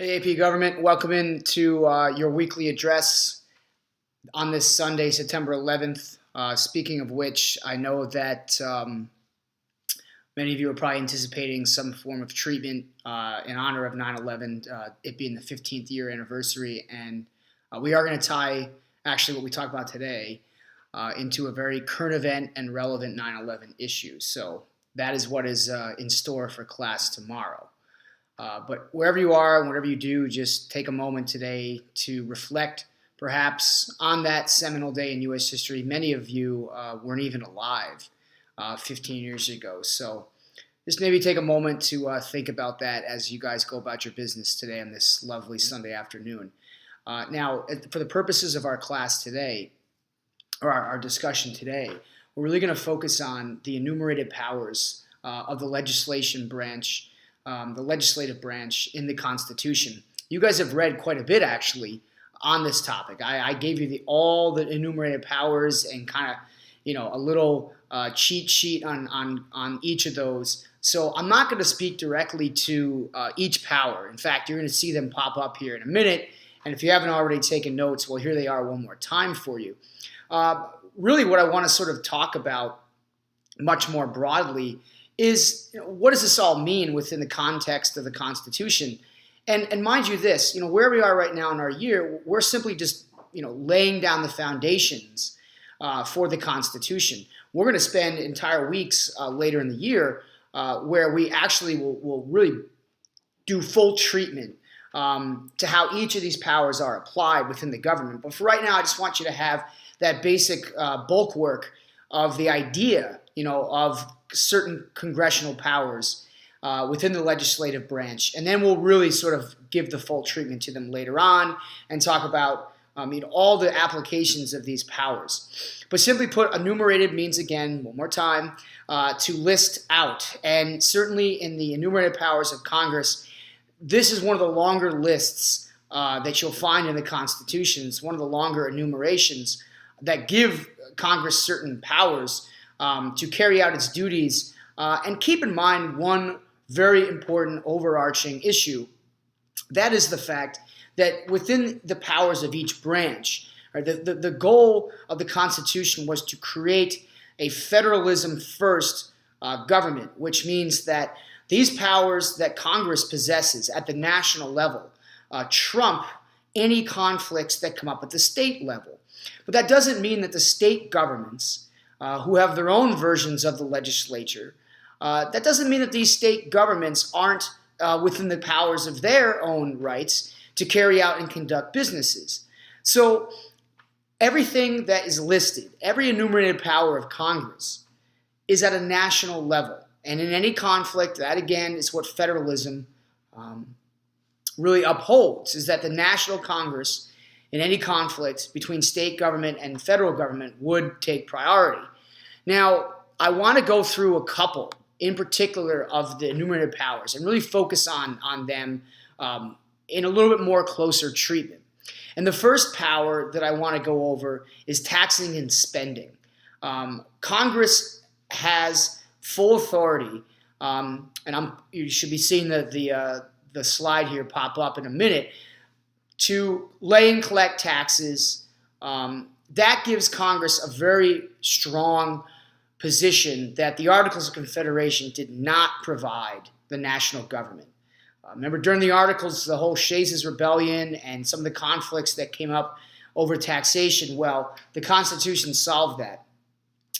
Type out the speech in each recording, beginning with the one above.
Hey, AP Government, welcome into your weekly address on this Sunday, September 11th. Speaking of which, I know that many of you are probably anticipating some form of treatment in honor of 9/11, it being the 15th year anniversary. And we are going to tie actually what we talk about today into a very current event and relevant 9/11 issue. So that is what is in store for class tomorrow. But wherever you are and whatever you do, just take a moment today to reflect perhaps on that seminal day in U.S. history. Many of you weren't even alive 15 years ago. So just maybe take a moment to think about that as you guys go about your business today on this lovely Sunday afternoon. Now, for the purposes of our class today, or our discussion today, we're really going to focus on the enumerated powers of the legislative branch in the Constitution. You guys have read quite a bit, actually, on this topic. I gave you all the enumerated powers and kind of, a little cheat sheet on each of those. So I'm not going to speak directly to each power. In fact, you're going to see them pop up here in a minute. And if you haven't already taken notes, well, here they are one more time for you. Really, what I want to sort of talk about much more broadly is, what does this all mean within the context of the Constitution? And mind you this, where we are right now in our year, we're simply just, laying down the foundations for the Constitution. We're going to spend entire weeks later in the year where we actually will really do full treatment to how each of these powers are applied within the government. But for right now, I just want you to have that basic bulk work of the idea, of certain congressional powers within the legislative branch. And then we'll really sort of give the full treatment to them later on and talk about all the applications of these powers. But simply put, enumerated means, again, one more time, to list out. And certainly in the enumerated powers of Congress, this is one of the longer lists that you'll find in the Constitution. It's one of the longer enumerations that give Congress certain powers to carry out its duties. And keep in mind one very important overarching issue. That is the fact that within the powers of each branch, right, the goal of the Constitution was to create a federalism-first government, which means that these powers that Congress possesses at the national level trump any conflicts that come up at the state level. But that doesn't mean that the state governments, who have their own versions of the legislature, that doesn't mean that these state governments aren't within the powers of their own rights to carry out and conduct businesses. So everything that is listed, every enumerated power of Congress, is at a national level. And in any conflict, that again is what federalism really upholds, is that the national Congress in any conflict between state government and federal government would take priority. Now, I want to go through a couple in particular of the enumerated powers and really focus on them in a little bit more closer treatment. And the first power that I want to go over is taxing and spending. Congress has full authority, and you should be seeing the slide here pop up in a minute, to lay and collect taxes. That gives Congress a very strong position that the Articles of Confederation did not provide the national government. Remember, during the Articles, the whole Shays' Rebellion and some of the conflicts that came up over taxation, well, the Constitution solved that.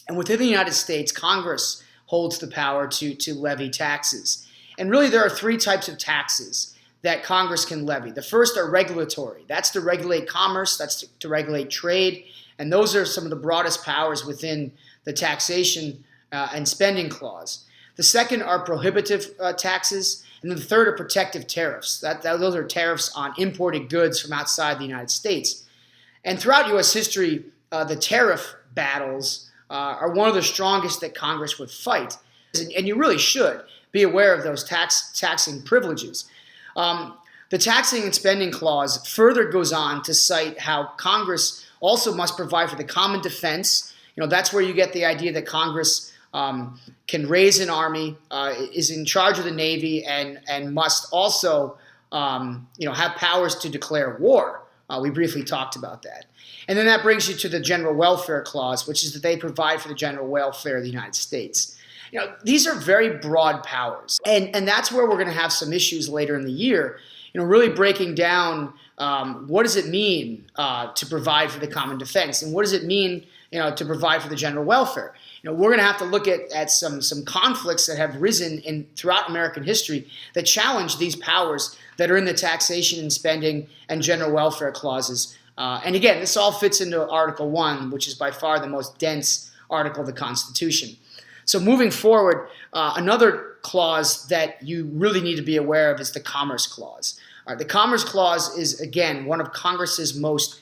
And within the United States, Congress holds the power to levy taxes. And really, there are three types of taxes that Congress can levy. The first are regulatory. That's to regulate commerce. That's to regulate trade. And those are some of the broadest powers within the taxation and spending clause. The second are prohibitive taxes. And then the third are protective tariffs. Those are tariffs on imported goods from outside the United States. And throughout U.S. history, the tariff battles are one of the strongest that Congress would fight. And you really should be aware of those taxing privileges. The taxing and spending clause further goes on to cite how Congress also must provide for the common defense. That's where you get the idea that Congress can raise an army, is in charge of the Navy, and must also have powers to declare war. We briefly talked about that. And then that brings you to the General Welfare Clause, which is that they provide for the general welfare of the United States. These are very broad powers. And that's where we're going to have some issues later in the year, really breaking down what does it mean to provide for the common defense, and what does it mean to provide for the general welfare. We're going to have to look at some conflicts that have risen throughout American history that challenge these powers that are in the taxation and spending and general welfare clauses. And again, this all fits into Article 1, which is by far the most dense article of the Constitution. So moving forward, another clause that you really need to be aware of is the Commerce Clause. The Commerce Clause is, again, one of Congress's most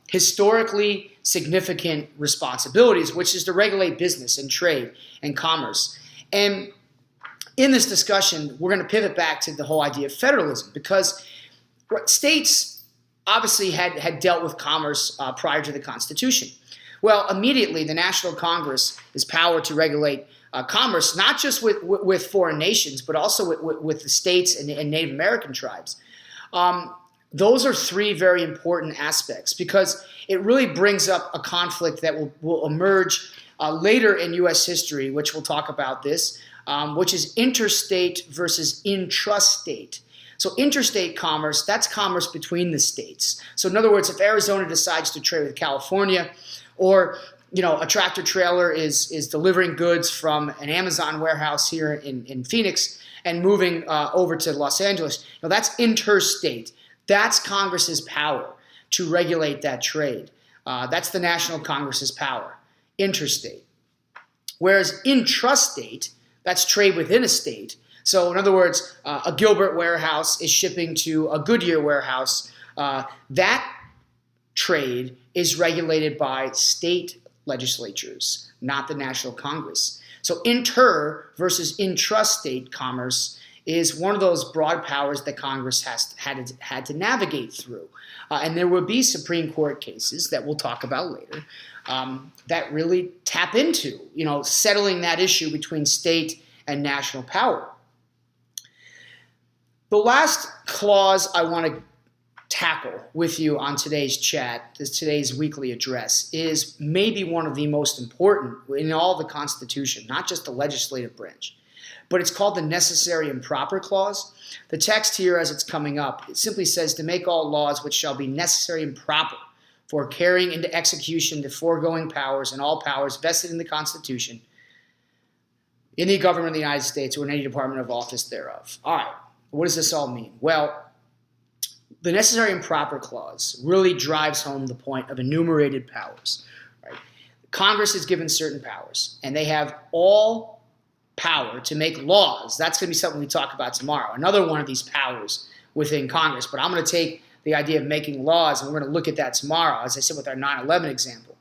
historically significant responsibilities, which is to regulate business and trade and commerce. And in this discussion, we're going to pivot back to the whole idea of federalism, because states obviously had dealt with commerce prior to the Constitution. Well, immediately the National Congress is power to regulate commerce, not just with foreign nations, but also with the states and Native American tribes. Those are three very important aspects, because it really brings up a conflict that will emerge later in U.S. history, which we'll talk about this, which is interstate versus intrastate. So interstate commerce, that's commerce between the states. So in other words, if Arizona decides to trade with California, or a tractor trailer is delivering goods from an Amazon warehouse here in Phoenix and moving over to Los Angeles, that's interstate. That's Congress's power to regulate that trade. That's the National Congress's power, interstate. Whereas intrastate, that's trade within a state. So in other words, a Gilbert warehouse is shipping to a Goodyear warehouse. That trade is regulated by state legislatures, not the National Congress. So inter versus intrastate commerce is one of those broad powers that Congress had to navigate through. And there will be Supreme Court cases that we'll talk about later that really tap into, settling that issue between state and national power. The last clause I want to tackle with you on today's chat, today's weekly address, is maybe one of the most important in all the Constitution, not just the legislative branch, but it's called the Necessary and Proper Clause. The text here, as it's coming up, it simply says, to make all laws which shall be necessary and proper for carrying into execution the foregoing powers and all powers vested in the Constitution, in the government of the United States, or in any department of office thereof. All right, what does this all mean? Well, the Necessary and Proper Clause really drives home the point of enumerated powers. Right? Congress is given certain powers, and they have all power to make laws. That's going to be something we talk about tomorrow, another one of these powers within Congress. But I'm going to take the idea of making laws, and we're going to look at that tomorrow, as I said with our 9/11 example.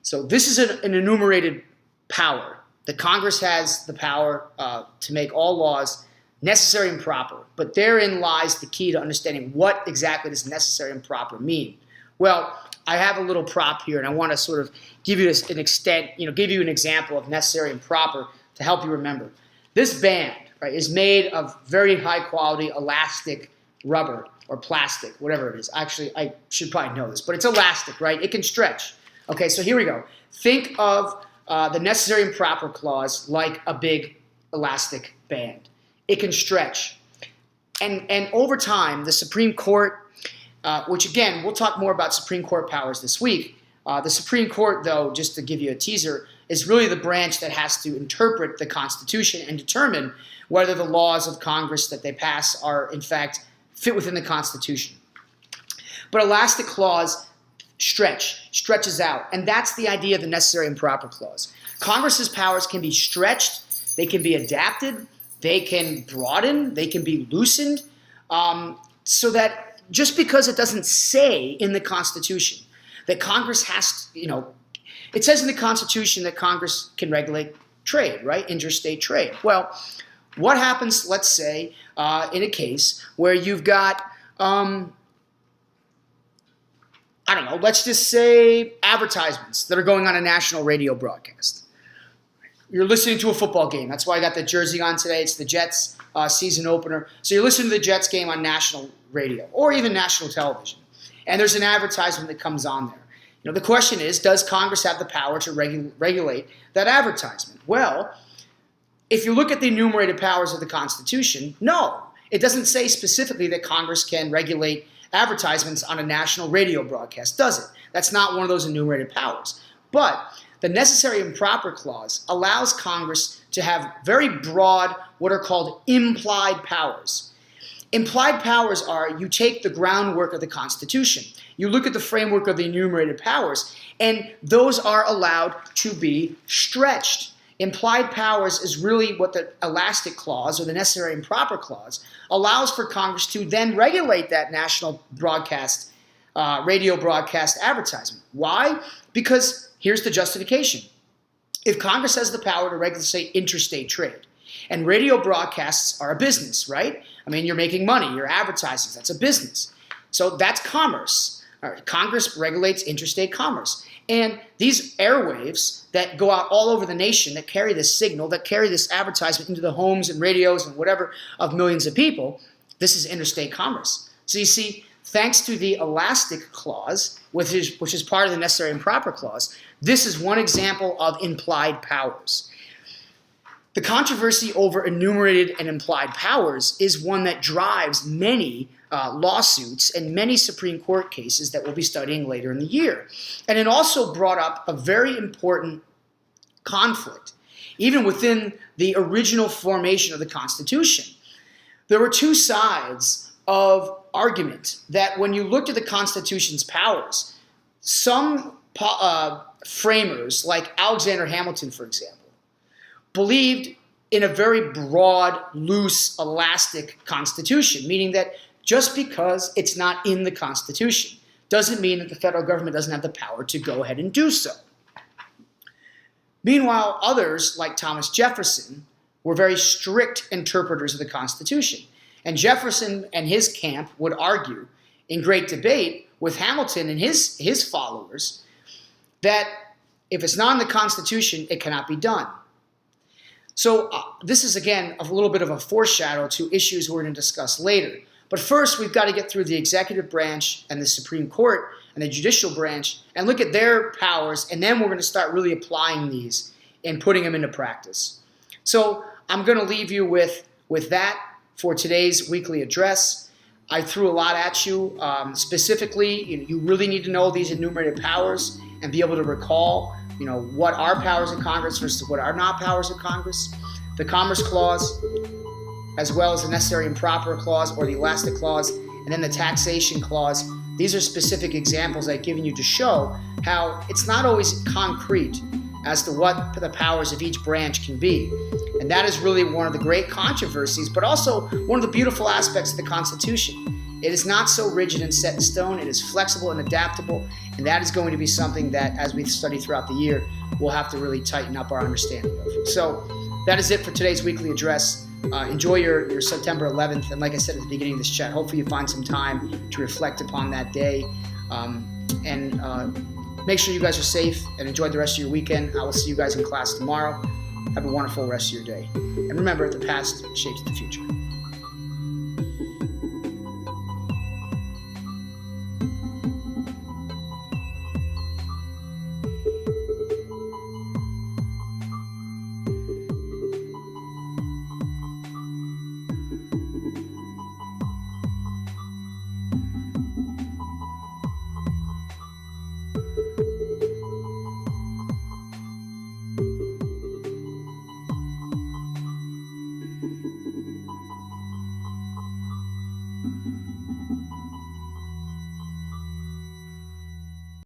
So this is an enumerated power. The Congress has the power to make all laws necessary and proper. But therein lies the key to understanding what exactly does necessary and proper mean. Well, I have a little prop here, and I want to sort of give you give you an example of necessary and proper to help you remember. This band, right, is made of very high quality elastic rubber or plastic, whatever it is. Actually, I should probably know this, but it's elastic, right? It can stretch. Okay, so here we go. Think of the necessary and proper clause like a big elastic band. It can stretch. And over time, the Supreme Court, which again, we'll talk more about Supreme Court powers this week. The Supreme Court, though, just to give you a teaser, is really the branch that has to interpret the Constitution and determine whether the laws of Congress that they pass are, in fact, fit within the Constitution. But elastic clause stretches out. And that's the idea of the necessary and proper clause. Congress's powers can be stretched, they can be adapted, they can broaden, they can be loosened, so that just because it doesn't say in the Constitution that Congress has to, it says in the Constitution that Congress can regulate trade, right? Interstate trade. Well, what happens, let's say, in a case where you've got, let's just say advertisements that are going on a national radio broadcast. You're listening to a football game. That's why I got the jersey on today. It's the Jets. season opener. So you're listening to the Jets game on national radio or even national television, and there's an advertisement that comes on there. The question is, does Congress have the power to regulate that advertisement? Well, if you look at the enumerated powers of the Constitution, no. It doesn't say specifically that Congress can regulate advertisements on a national radio broadcast, does it? That's not one of those enumerated powers. But the Necessary and Proper Clause allows Congress to have very broad, what are called implied powers. Implied powers are, you take the groundwork of the Constitution, you look at the framework of the enumerated powers, and those are allowed to be stretched. Implied powers is really what the elastic clause or the Necessary and Proper Clause allows for Congress to then regulate that national broadcast, radio broadcast advertisement. Why? Because here's the justification. If Congress has the power to regulate, say, interstate trade, and radio broadcasts are a business, right? I mean, you're making money, you're advertising, that's a business. So that's commerce. Congress regulates interstate commerce. And these airwaves that go out all over the nation, that carry this signal, that carry this advertisement into the homes and radios and whatever of millions of people, this is interstate commerce. So you see, thanks to the elastic clause, which is part of the Necessary and Proper Clause, this is one example of implied powers. The controversy over enumerated and implied powers is one that drives many lawsuits and many Supreme Court cases that we'll be studying later in the year. And it also brought up a very important conflict. Even within the original formation of the Constitution, there were two sides of argument that when you looked at the Constitution's powers, some framers, like Alexander Hamilton, for example, believed in a very broad, loose, elastic Constitution, meaning that just because it's not in the Constitution doesn't mean that the federal government doesn't have the power to go ahead and do so. Meanwhile, others, like Thomas Jefferson, were very strict interpreters of the Constitution. And Jefferson and his camp would argue in great debate with Hamilton and his followers that if it's not in the Constitution, it cannot be done. So this is, again, a little bit of a foreshadow to issues we're going to discuss later. But first, we've got to get through the executive branch and the Supreme Court and the judicial branch and look at their powers, and then we're going to start really applying these and putting them into practice. So I'm going to leave you with that for today's weekly address. I threw a lot at you. Specifically, you really need to know these enumerated powers and be able to recall what are powers of Congress versus what are not powers of Congress. The Commerce Clause, as well as the Necessary and Proper Clause or the Elastic Clause, and then the Taxation Clause. These are specific examples I've given you to show how it's not always concrete as to what the powers of each branch can be. And that is really one of the great controversies, but also one of the beautiful aspects of the Constitution. It is not so rigid and set in stone. It is flexible and adaptable, and that is going to be something that, as we study throughout the year, we'll have to really tighten up our understanding of. So that is it for today's weekly address. Enjoy your September 11th, and like I said at the beginning of this chat, hopefully you find some time to reflect upon that day, and make sure you guys are safe and enjoy the rest of your weekend. I will see you guys in class tomorrow. Have a wonderful rest of your day. And remember, the past shapes the future.